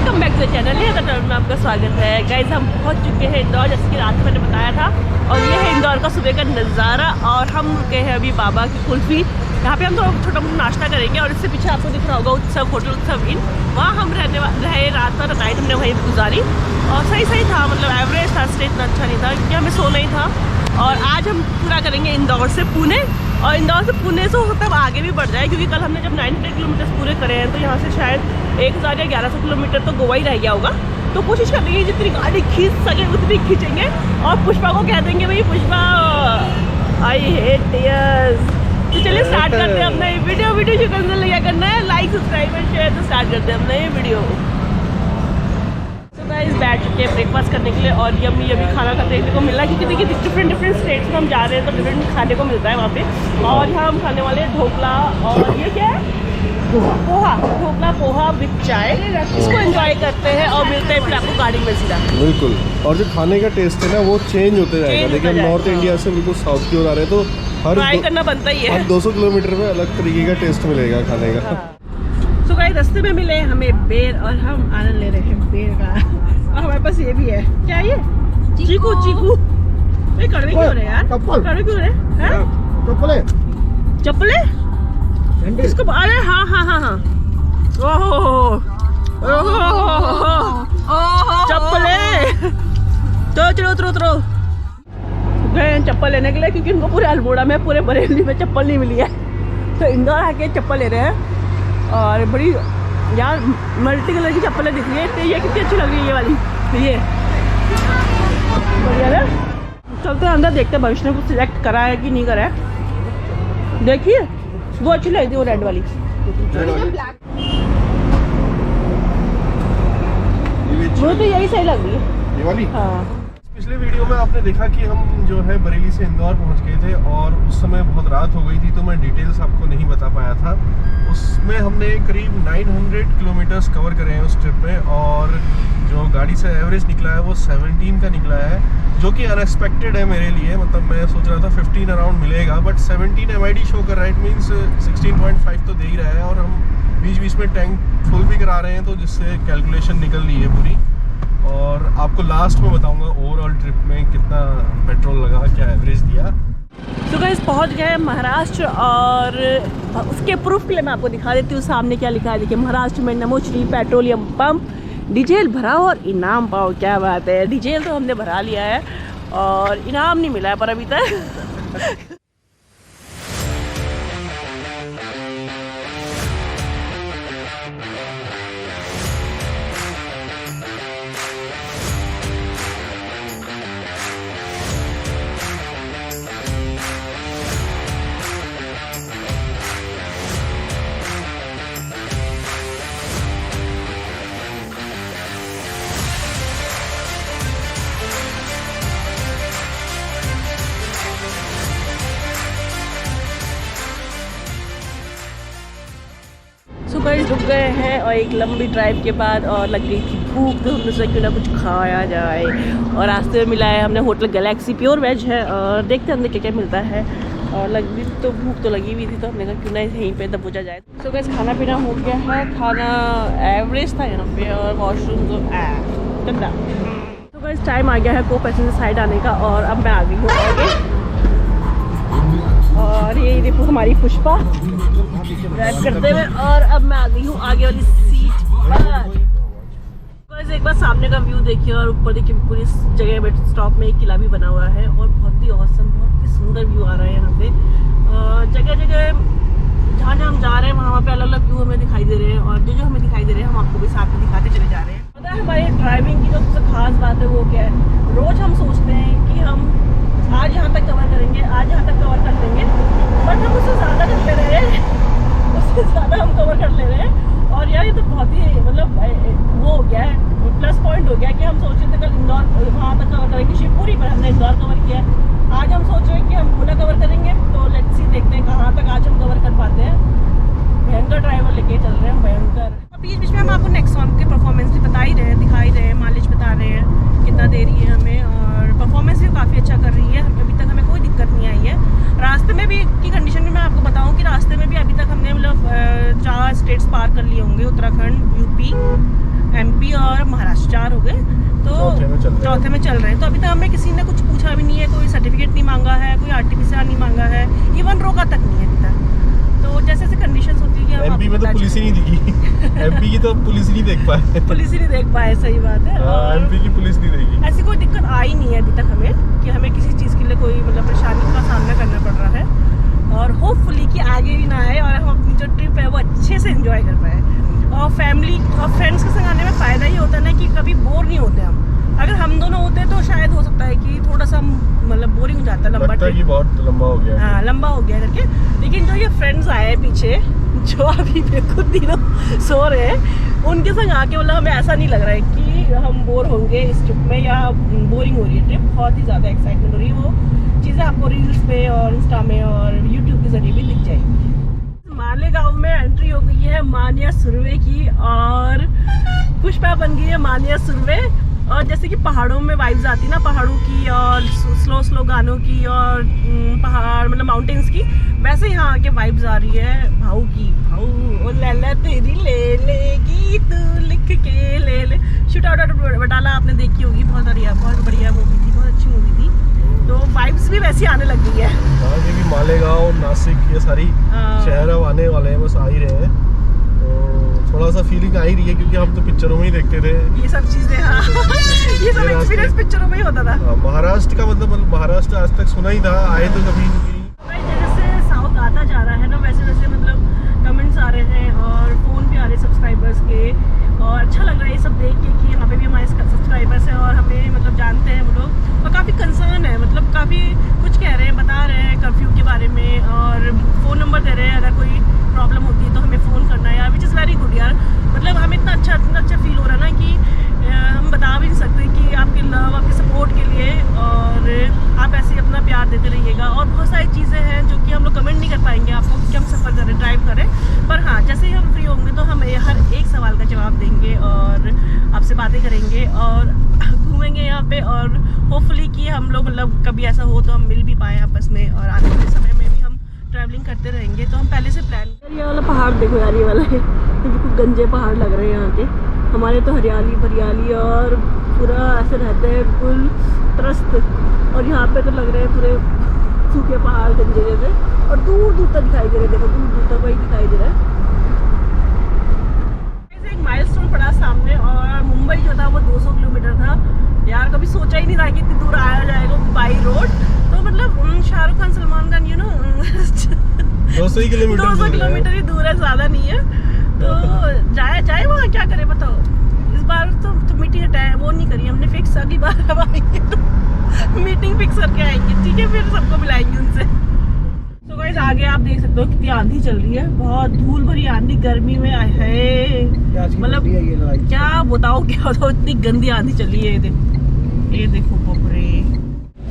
Welcome back to channel में आपका स्वागत है। गाइस हम पहुंच चुके हैं इंदौर, जैसे कि रात मैंने बताया था। और ये है इंदौर का सुबह का नज़ारा। और हम रुके हैं अभी बाबा की कुल्फ़ी। यहाँ पे हम थोड़ा छोटा मोटा नाश्ता करेंगे। और इससे पीछे आपको दिख रहा होगा उत्सव होटल उत्सव इन, वहाँ हम रहे रात और नाइट हमने वहीं गुजारी। और सही था, मतलब एवरेज था, स्टे इतना अच्छा नहीं था क्योंकि हमें सोना ही था। और आज हम पूरा करेंगे इंदौर से पुणे, और इंदौर से पुणे से हो सकता है आगे भी बढ़ जाए, क्योंकि कल हमने जब 900 किलोमीटर पूरे करे हैं तो यहाँ से शायद 1000 या 1100 किलोमीटर तो गोवा ही रह गया होगा। तो कोशिश करेंगे जितनी गाड़ी खींच सके उतनी खींचेंगे। और पुष्पा को कह देंगे भाई पुष्पा आई हेट टीयर्स। तो चलिए स्टार्ट करते हैं अपना ये वीडियो। वीडियो शुक्र क्या करना है, लाइक सब्सक्राइब एंड शेयर। तो स्टार्ट करते हैं अपना ये वीडियो। गाइस बैठ चुके हैं ब्रेकफास्ट करने के लिए, और यम्मी खाना खाने को मिला, क्योंकि देखिए डिफरेंट स्टेट्स में हम जा रहे हैं तो डिफरेंट खाने को मिलता है वहाँ पे। और यहाँ हम खाने वाले ढोकला, और ये क्या है, पोहा, ढोकला पोहा विद चाय। इसको एंजॉय करते हैं और मिलते हैं फिर आपको गाड़ी में सीधा। बिल्कुल। और जो खाने का टेस्ट है ना वो चेंज होते जाएगा। देखिए हम नॉर्थ इंडिया से बिल्कुल साउथ की ओर आ रहे हैं, तो हर ट्राई करना बनता ही है। 200 किलोमीटर में अलग तरीके का टेस्ट मिलेगा खाने का। तो गाइस रास्ते में मिले हमें बेर, और हम आनंद ले रहे हैं बेर का। और हमारे पास ये भी है, क्या ये चीकू। ये कड़वे क्यों रहे यार, कड़वे क्यों रहे? चप्पले इसको, अरे हाँ ओहो चप्पले। तो चलो उतरो गए चप्पल लेने के लिए, क्योंकि उनको पूरे अल्मोड़ा में, पूरे बरेली में चप्पल नहीं मिली है। तो इंदौर आके चप्पल ले रहे हैं। और बड़ी यार मल्टी कलर की चप्पलें दिख रही है। तो ये कितनी अच्छी लग रही है ये वाली, ये बढ़िया है। चलते हैं अंदर, देखते हैं भविष्य ने कुछ सिलेक्ट करा है कि नहीं करा है। देखिए वो अच्छी लग रही, वो रेड वाली। वो तो यही सही लग रही है, ये वाली। हाँ। पिछले वीडियो में आपने देखा कि हम जो है बरेली से इंदौर पहुंच गए थे, और उस समय बहुत रात हो गई थी, तो मैं डिटेल्स आपको नहीं बता पाया था। उसमें हमने करीब 900 किलोमीटर्स कवर करे हैं उस ट्रिप में, और जो गाड़ी से एवरेज निकला है वो 17 का निकला है, जो कि अनएक्सपेक्टेड है मेरे लिए। मतलब मैं सोच रहा था 15 अराउंड मिलेगा, बट 17 MID शो कर रहा है। इट मीन्स 16.5 तो दे ही रहा है। और हम बीच में टैंक फुल भी करा रहे हैं, तो जिससे कैलकुलेशन निकल रही है पूरी। और आपको लास्ट में बताऊंगा ओवरऑल ट्रिप में कितना पेट्रोल लगा, क्या एवरेज दिया। तो गाइस पहुंच गए महाराष्ट्र, और उसके प्रूफ के लिए मैं आपको दिखा देती हूँ सामने क्या लिखा है। देखिए, महाराष्ट्र में नमोश्री पेट्रोलियम पंप, डीजल भराओ और इनाम पाओ। क्या बात है, डीजल तो हमने भरा लिया है और इनाम नहीं मिला है पर अभी तक। गाइस रुक गए हैं, और एक लंबी ड्राइव के बाद, और लग गई थी भूख, तो हमने सोचा क्यों ना कुछ खाया जाए। और रास्ते में मिला है हमने होटल गैलेक्सी, प्योर वेज है, और देखते हैं अंदर क्या क्या मिलता है। और लगी तो भूख तो लगी हुई थी, तो हमने कहा क्यों ना यहीं पे दबोचा जाए। तो गाइस खाना पीना हो गया है, खाना एवरेज था यहाँ पे, और वॉशरूम तो गंदा। तो गाइस टाइम आ गया है को पैसेंजर साइड आने का, और अब मैं आ गई हूँ आगे। और ये देखो हमारी पुष्पा ड्राइव करते हुए, और अब मैं आ गई हूँ आगे वाली सीट पर। बस एक बार सामने का व्यू देखिए, और ऊपर देखिए पूरी जगह पे स्टॉप में एक किला भी बना हुआ है, और बहुत ही ऑसम, बहुत ही सुंदर व्यू आ रहा है यहाँ पे। जगह जहाँ हम जा रहे हैं वहाँ पे अलग अलग व्यू हमें दिखाई दे रहे हैं, और जो हमें दिखाई दे रहे हैं हम आपको भी साथ में दिखाते चले जा रहे हैं। पता है हमारी ड्राइविंग की जो सबसे खास बात है वो क्या है, रोज हम सोचते हैं कि हम आज यहाँ तक कवर करेंगे, आज यहाँ तक कवर कर लेंगे, बट हम उससे ज़्यादा कर ले रहे हैं, उससे ज़्यादा हम कवर कर ले रहे हैं। और यार ये तो बहुत ही मतलब वो हो गया है, प्लस पॉइंट हो गया कि हम सोच रहे थे कल इंदौर वहाँ तक कवर करेंगे, शिवपुरी पर हमने इंदौर कवर किया है। आज हम सोच रहे हैं कि हम पूरा कवर करेंगे, तो लेट्स सी, देखते हैं कहाँ तक आज हम कवर कर पाते हैं। भयंकर ड्राइवर लेके चल रहे हैं, भयंकर। बीच में हम आपको नेक्सॉन के परफॉर्मेंस भी बता ही रहे हैं, दिखा ही रहे हैं, माइलेज बता रहे हैं कितना दे रही है हमें, और परफॉर्मेंस भी काफ़ी अच्छा कर रही है। अभी तक हमें कोई दिक्कत नहीं आई है। रास्ते में भी की कंडीशन भी मैं आपको बताऊं कि रास्ते में भी अभी तक हमने मतलब 4 स्टेट्स पार कर लिए होंगे, उत्तराखंड, यूपी, एमपी और महाराष्ट्र, 4 हो गए। तो चौथे में चल रहे हैं। तो अभी तक हमें किसी ने कुछ पूछा भी नहीं है, कोई सर्टिफिकेट नहीं मांगा है, कोई आरटीपीसीआर नहीं मांगा है, इवन रोका तक नहीं है अभी तक। तो जैसे जैसे कंडीशंस होती है, एमपी में तो पुलिस ही नहीं दिखी। एमपी की तो पुलिस ही नहीं देख पाए। पुलिस ही नहीं देख पाए, सही बात है। और एमपी की पुलिस नहीं देगी। ऐसी कोई दिक्कत आई नहीं है अभी तक हमें कि हमें किसी चीज़ के लिए कोई मतलब परेशानी का सामना करना पड़ रहा है। और होपफुली कि आगे भी ना आए और हम अपनी जो ट्रिप है वो अच्छे से एंजॉय कर पाए। और फैमिली और फ्रेंड्स के संग आने में फ़ायदा ये होता है ना कि कभी बोर नहीं होते हम। अगर हम दोनों होते तो शायद हो सकता है कि थोड़ा सा मतलब बोरिंग हो जाता है, लंबा लगता है कि बहुत लंबा हो गया। हाँ, लंबा हो गया करके। लेकिन जो ये फ्रेंड्स आए हैं पीछे, जो अभी बिल्कुल तीनों सो रहे हैं, उनके संग आके मतलब हमें ऐसा नहीं लग रहा है कि हम बोर होंगे इस ट्रिप में या बोरिंग हो रही है ट्रिप। बहुत ही ज़्यादा एक्साइटमेंट हो रही है। वो चीज़ें आपको रील्स पे और इंस्टा में और यूट्यूब के जरिए भी दिख जाएगी। मालेगांव में एंट्री हो गई है मानिया सुरवे की और पुष्पा बन गई है मानिया सुरवे। और जैसे कि पहाड़ों में वाइब्स आती ना, पहाड़ों की और स्लो स्लो गानों की और पहाड़ मतलब माउंटेन्स की, वैसे यहाँ आके वाइब्स आ रही है भाऊ की। भाऊ ओ लैला तेरी ले लेगी तू लिख के ले ले। शूट आउट बटाला आपने देखी होगी, बहुत बढ़िया मूवी थी, बहुत अच्छी मूवी थी। तो वाइब्स भी वैसी आने लग गई है। हाँ, ये भी मालेगांव, नासिक, ये सारी शहर अब आने वाले हैं, बस आ ही रहे हैं। तो थोड़ा सा फीलिंग आ ही रही है क्योंकि हम तो पिक्चरों में ही देखते थे ये सब चीजें। हाँ ये सब एक्सपीरियंस पिक्चरों में ही होता था। महाराष्ट्र का मतलब महाराष्ट्र आज तक सुना ही था, आए तो कभी नहीं। जैसे साउथ आता जा रहा है ना, वैसे वैसे मतलब कमेंट्स आ रहे हैं और फोन भी आ रहे हैं सब्सक्राइबर्स के। और अच्छा लग रहा है ये सब देख के कि यहाँ पे भी हमारे सब्सक्राइबर्स हैं और हमें मतलब जानते हैं वो लोग। और काफ़ी कंसर्न है, मतलब काफ़ी कुछ कह रहे हैं, बता रहे हैं कर्फ्यू के बारे में और फ़ोन नंबर दे रहे हैं, अगर कोई प्रॉब्लम होती है तो हमें फ़ोन करना है यार, विच इज़ वेरी गुड यार। मतलब हमें इतना अच्छा फील हो रहा है ना कि हम बता भी नहीं सकते कि आपके लव, आपके सपोर्ट के लिए, और आप ऐसे ही अपना प्यार देते रहिएगा। और बहुत सारी चीज़ें हैं जो कि हम लोग कमेंट नहीं कर पाएंगे आपको कि हम सफ़र करें, ड्राइव करें, पर हाँ जैसे ही हम फ्री होंगे तो हम हर एक सवाल का जवाब देंगे और आपसे बातें करेंगे और घूमेंगे यहाँ पे। और होपफुली कि हम लोग मतलब कभी ऐसा हो तो हम मिल भी पाएँ आपस में, और आने वाले समय में भी हम ट्रैवलिंग करते रहेंगे। तो हम पहले से प्लान। ये वाला पहाड़ देखो यार, ये वाला है, बिल्कुल गंजे पहाड़ लग रहे हैं यहाँ के। हमारे तो हरियाली और पूरा ऐसे रहते हैं बिल्कुल त्रस्त, और यहाँ पे तो लग रहे हैं पूरे सूखे पहाड़ गंजे जैसे। और दूर दूर तक दिखाई दे रहे हैं, देखो दूर दूर तक वही दिखाई दे रहा है। एक माइलस्टोन पड़ा सामने और मुंबई जो था वो 200 किलोमीटर था यार। कभी सोचा ही नहीं था कि इतनी दूर आया जाएगा बाई रोड। तो मतलब शाहरुख खान, सलमान खान, 200 किलोमीटर ही दूर है, ज़्यादा नहीं है। तो जाए वहाँ क्या करे बताओ। इस बार तो मीटिंग वो नहीं करी हमने फिक्स, अगली बार हम आएंगे तो मीटिंग फिक्स करके आएंगे, ठीक है, फिर सबको मिलाएंगे उनसे। तो गाइस आगे आप देख सकते हो कितनी आंधी चल रही है, बहुत धूल भरी आंधी, गर्मी में है मतलब क्या बताओ इतनी गंदी आंधी चली है। ये देखो बबरे।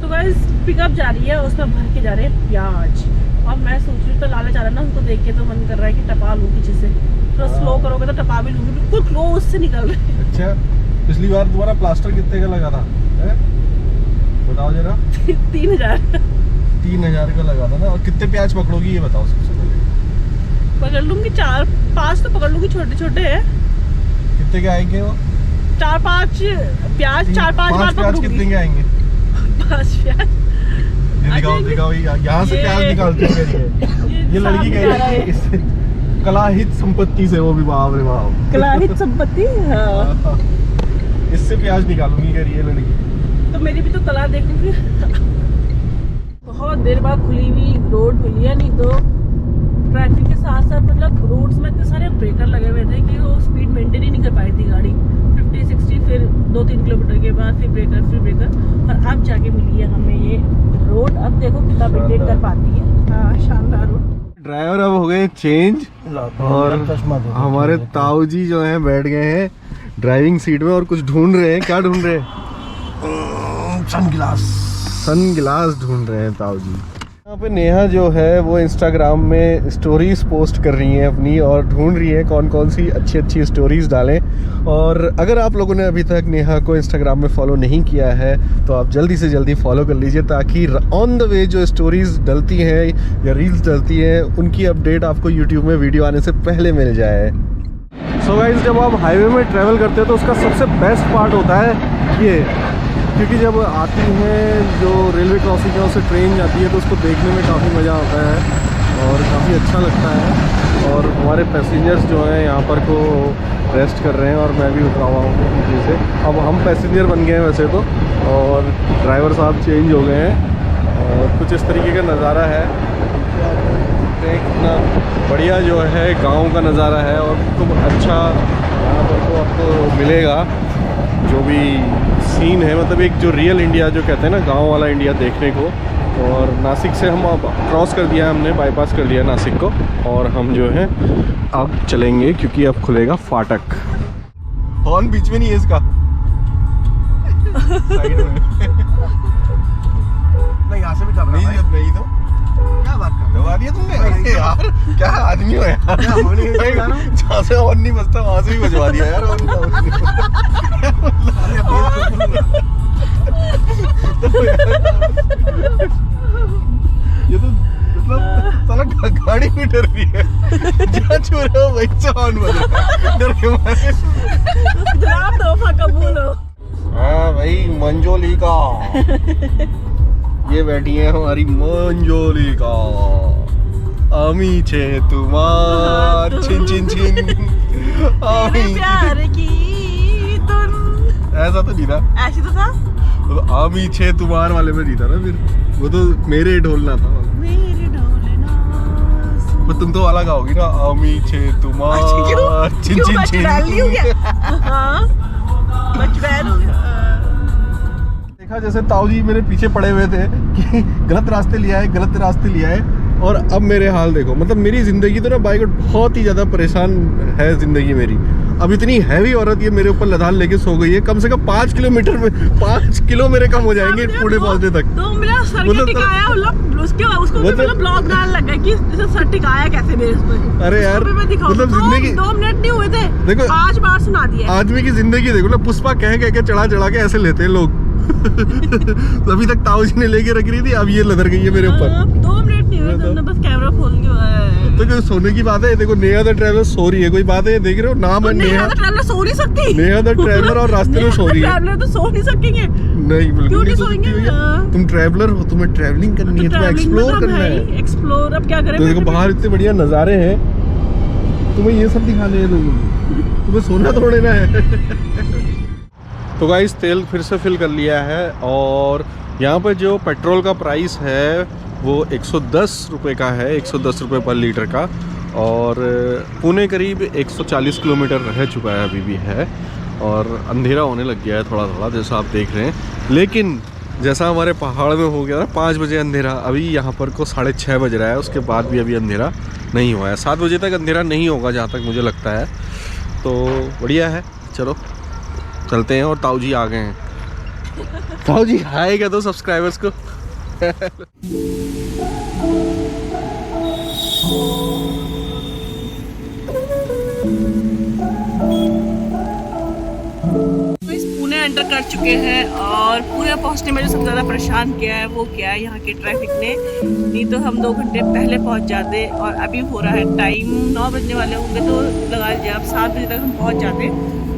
तो गाइस पिकअप जा रही है, उसमें भर के जा रहे हैं प्याज। अब मैं सोच रही हूँ तो लालच आ रहा है ना, उनको देख के तो मन कर रहा है कि टपा लूँ पीछे से। थोड़ा स्लो करोगे तो टपा भी लूँगी, बिल्कुल क्लोज से निकल रहे हैं। अच्छा, पिछली बार तुम्हारा प्लास्टर कितने का लगा था बताओ जरा। 3000 का लगा था ना। और कितने प्याज पकड़ोगी ये बताओ सबसे पहले। पकड़ लूँगी 4-5 तो पकड़ लूँगी, छोटे छोटे हैं। कितने के आएंगे वो? 4-5 प्याज, 4-5 बार पकड़ूंगी। कितने के आएंगे? 5 प्याज। दिखाओ यहाँ से प्याज निकालते हैं। ये लड़की कह रही है इससे कलाहित संपत्ति से, वो भी बाप रे बाप, कलाहित संपत्ति। हाँ इससे प्याज निकालूंगी कह रही है लड़की। तो मेरी भी तो कला देखूंगी। बहुत देर बाद खुली हुई रोड मिली है, नहीं तो ट्रैफिक के साथ साथ मतलब रोड्स में इतने सारे ब्रेकर लगे हुए थे कि वो स्पीड मेंटेन ही नहीं कर पाई थी गाड़ी। 50-60, फिर 2-3 किलोमीटर के बाद फिर ब्रेकर, और अब जाके मिली है हमें ये रोड। अब देखो कितना मेंटेन कर पाती है। हाँ शानदार रोड। ड्राइवर अब हो गए चेंज और हमारे ताऊ जी जो हैं बैठ गए हैं ड्राइविंग सीट में और कुछ ढूंढ रहे हैं। क्या ढूंढ रहे हैं? सन गिलास ढूंढ रहे हैं ताऊ जी। यहाँ पे नेहा जो है वो इंस्टाग्राम में स्टोरीज पोस्ट कर रही हैं अपनी और ढूंढ रही है कौन कौन सी अच्छी अच्छी स्टोरीज डालें। और अगर आप लोगों ने अभी तक नेहा को इंस्टाग्राम में फॉलो नहीं किया है तो आप जल्दी से जल्दी फॉलो कर लीजिए, ताकि ऑन द वे जो स्टोरीज डलती हैं या रील्स डलती हैं उनकी अपडेट आपको यूट्यूब में वीडियो आने से पहले मिल जाए। सो गाइस, जब आप हाईवे में ट्रैवल करते हो तो उसका सबसे बेस्ट पार्ट होता है ये, क्योंकि जब आती हैं जो रेलवे क्रॉसिंग है उससे ट्रेन जाती है तो उसको देखने में काफ़ी मज़ा आता है और काफ़ी अच्छा लगता है। और हमारे पैसेंजर्स जो हैं यहाँ पर को रेस्ट कर रहे हैं और मैं भी उतरा हुआ हूँ पीछे से। अब हम पैसेंजर बन गए हैं वैसे तो, और ड्राइवर साहब चेंज हो गए हैं और कुछ इस तरीके का नज़ारा है। कितना बढ़िया जो है गांव का नज़ारा है और खूब अच्छा यहाँ पर तो आपको मिलेगा जो भी सीन है, मतलब एक जो रियल इंडिया जो कहते हैं ना, गांव वाला इंडिया देखने को। और नासिक से हम अब क्रॉस कर दिया, हमने बाईपास कर लिया नासिक को और हम जो है अब चलेंगे क्योंकि अब खुलेगा फाटक। हॉर्न बीच में नहीं है इसका साइड में नहीं, यहाँ से भी कर नहीं, अब नहीं तो क्या बात कर दबा दिया तुमने यार, क्या आदमी हो यार। जहाँ से हॉर्न नहीं बजता वहाँ से भी बजवा दिया यार ये तो मतलब साला गाड़ी भी डर रही है, जहाँ छू रहा हो वहीं से हॉर्न बज रहा है डर के मारे। जनाब तोहफा कबूल हो। हाँ भाई, मंजोलिका ये बैठी है हमारी मंजोलिका। आमी छे तुम्हार छिन छिन छिन आमी प्यार की धुन। ऐसा तो नहीं था, ऐसी तो था, वो तो आमी छे तुम्हार वाले में नहीं था ना, फिर वो तो मेरे ढोलना था। मेरे ढोलना पर तुम तो वाला गाओगी ना, आमी छे तुम्हार छिन छिन छिन। हाँ, बचपन हो गया। देखा जैसे ताऊ जी मेरे पीछे पड़े हुए थे कि गलत रास्ते लिया है, गलत रास्ते लिया है। और अब मेरे हाल देखो, मतलब मेरी ज़िंदगी तो ना बाइक बहुत ही ज़्यादा परेशान है ज़िंदगी मेरी। अब इतनी हैवी औरत ये मेरे ऊपर लदान लेके सो गई है, कम से कम 5 किलोमीटर में 5 किलो मेरे कम हो जाएंगे पुणे पहुंचने तक। तो मेरा सर मतलब टिकाया, उसको भी मतलब ब्लॉग डालने लगा कि जैसे सर टिकाया कैसे मेरे पर। अरे यार, मतलब जिंदगी 2 मिनट नहीं हुए थे, देखो 5 बार सुना दिया। आदमी की जिंदगी देखो ना, पुष्पा कह के चढ़ा के ऐसे लेते हैं लोग। तो अभी तक ताऊ जी ने लेके रख रही थी, अब ये लदर गई है मेरे ऊपर। 2 मिनट नहीं हुए, तुमने बस कैमरा खोल के तो कोई सोने की बात है। देखो नेहा द ट्रैवलर सो रही है, कोई बात है, देख रहे हो नाम है नेहा। ट्रैवलर सो नहीं सकती, नेहा द ट्रैवलर और रास्ते में सो रही है। ट्रैवलर तो सो नहीं सकेंगे। नहीं बिल्कुल क्यों नहीं नहीं सो सकती सोएंगे? भैया। तुम ट्रैवलर हो, तुम्हें ट्रैवलिंग करनी है, तुम्हें एक्सप्लोर करना है। एक्सप्लोर अब क्या करें। तो देखो बाहर इतने बढ़िया नज़ारे हैं, तुम्हें ये सब दिखाने हैं लोगों, तुम्हें सोना थोड़े ना है। तो गाइस तेल फिर से फिल कर लिया है और यहाँ पर जो पेट्रोल का प्राइस है वो 110 रुपये का है, 110 रुपये पर लीटर का। और पुणे करीब 140 किलोमीटर रह चुका है, अभी भी है। और अंधेरा होने लग गया है थोड़ा थोड़ा, जैसा आप देख रहे हैं। लेकिन जैसा हमारे पहाड़ में हो गया ना 5 बजे अंधेरा, अभी यहाँ पर को 6:30 बज रहा है, उसके बाद भी अभी अंधेरा नहीं हुआ है। 7 बजे तक अंधेरा नहीं होगा जहाँ तक मुझे लगता है। तो बढ़िया है, चलो चलते हैं। और ताऊ जी आ गए हैं। ताऊ जी हाय कह दो सब्सक्राइबर्स को। पुणे एंटर कर चुके हैं और पुणे पहुंचने में जो सबसे ज़्यादा परेशान किया है वो क्या है, यहाँ के ट्रैफिक ने। नहीं तो हम 2 घंटे पहले पहुंच जाते, और अभी हो रहा है टाइम 9 बजने वाले होंगे, तो लगा लीजिए आप 7 बजे तक हम पहुंच जाते।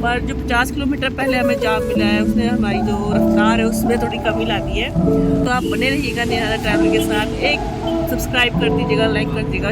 पर जो 50 किलोमीटर पहले हमें जाम मिला है, उसने हमारी जो रफ्तार है उसमें थोड़ी कमी ला दी है। तो आप बने रहिएगा नेहा ट्रैवल के साथ। एक सब्सक्राइब कर दीजिएगा, लाइक कर दीजिएगा।